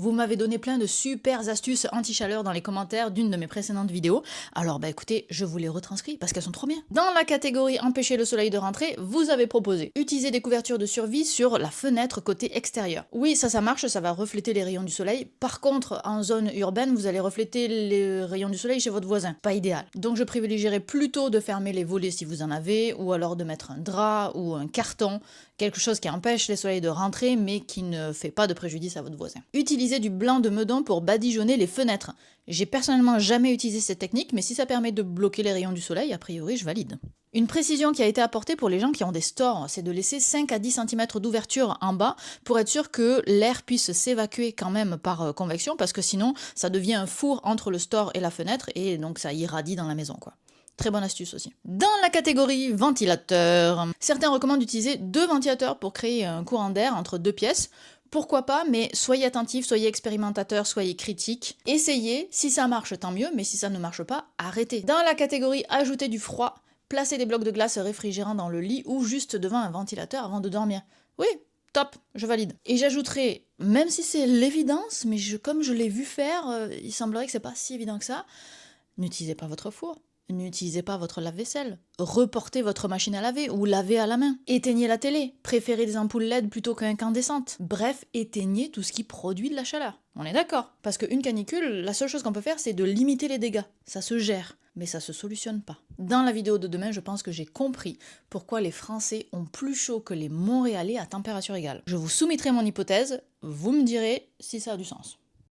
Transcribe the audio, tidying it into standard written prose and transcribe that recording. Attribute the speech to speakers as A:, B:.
A: Vous m'avez donné plein de super astuces anti-chaleur dans les commentaires d'une de mes précédentes vidéos, alors bah écoutez, je vous les retranscris parce qu'elles sont trop bien. Dans la catégorie empêcher le soleil de rentrer, vous avez proposé utiliser des couvertures de survie sur la fenêtre côté extérieur. Oui, ça marche, ça va refléter les rayons du soleil. Par contre, en zone urbaine, vous allez refléter les rayons du soleil chez votre voisin. Pas idéal. Donc je privilégierais plutôt de fermer les volets si vous en avez, ou alors de mettre un drap ou un carton, quelque chose qui empêche les soleils de rentrer mais qui ne fait pas de préjudice à votre voisin. Utilisez du blanc de meudon pour badigeonner les fenêtres. J'ai personnellement jamais utilisé cette technique, mais si ça permet de bloquer les rayons du soleil, a priori je valide. Une précision qui a été apportée pour les gens qui ont des stores, c'est de laisser 5 à 10 cm d'ouverture en bas pour être sûr que l'air puisse s'évacuer quand même par convection, parce que sinon ça devient un four entre le store et la fenêtre et donc ça irradie dans la maison quoi. Très bonne astuce aussi. Dans la catégorie ventilateur, certains recommandent d'utiliser 2 ventilateurs pour créer un courant d'air entre 2 pièces. Pourquoi pas, mais soyez attentifs, soyez expérimentateurs, soyez critiques. Essayez, si ça marche tant mieux, mais si ça ne marche pas, arrêtez. Dans la catégorie ajouter du froid, placez des blocs de glace réfrigérants dans le lit ou juste devant un ventilateur avant de dormir. Oui, top, je valide. Et j'ajouterai, même si c'est l'évidence, mais comme je l'ai vu faire, il semblerait que c'est pas si évident que ça, n'utilisez pas votre four. N'utilisez pas votre lave-vaisselle. Reportez votre machine à laver ou lavez à la main. Éteignez la télé. Préférez des ampoules LED plutôt qu'incandescentes. Bref, éteignez tout ce qui produit de la chaleur. On est d'accord? Parce qu'une canicule, la seule chose qu'on peut faire, c'est de limiter les dégâts. Ça se gère, mais ça se solutionne pas. Dans la vidéo de demain, je pense que j'ai compris pourquoi les Français ont plus chaud que les Montréalais à température égale. Je vous soumettrai mon hypothèse, vous me direz si ça a du sens.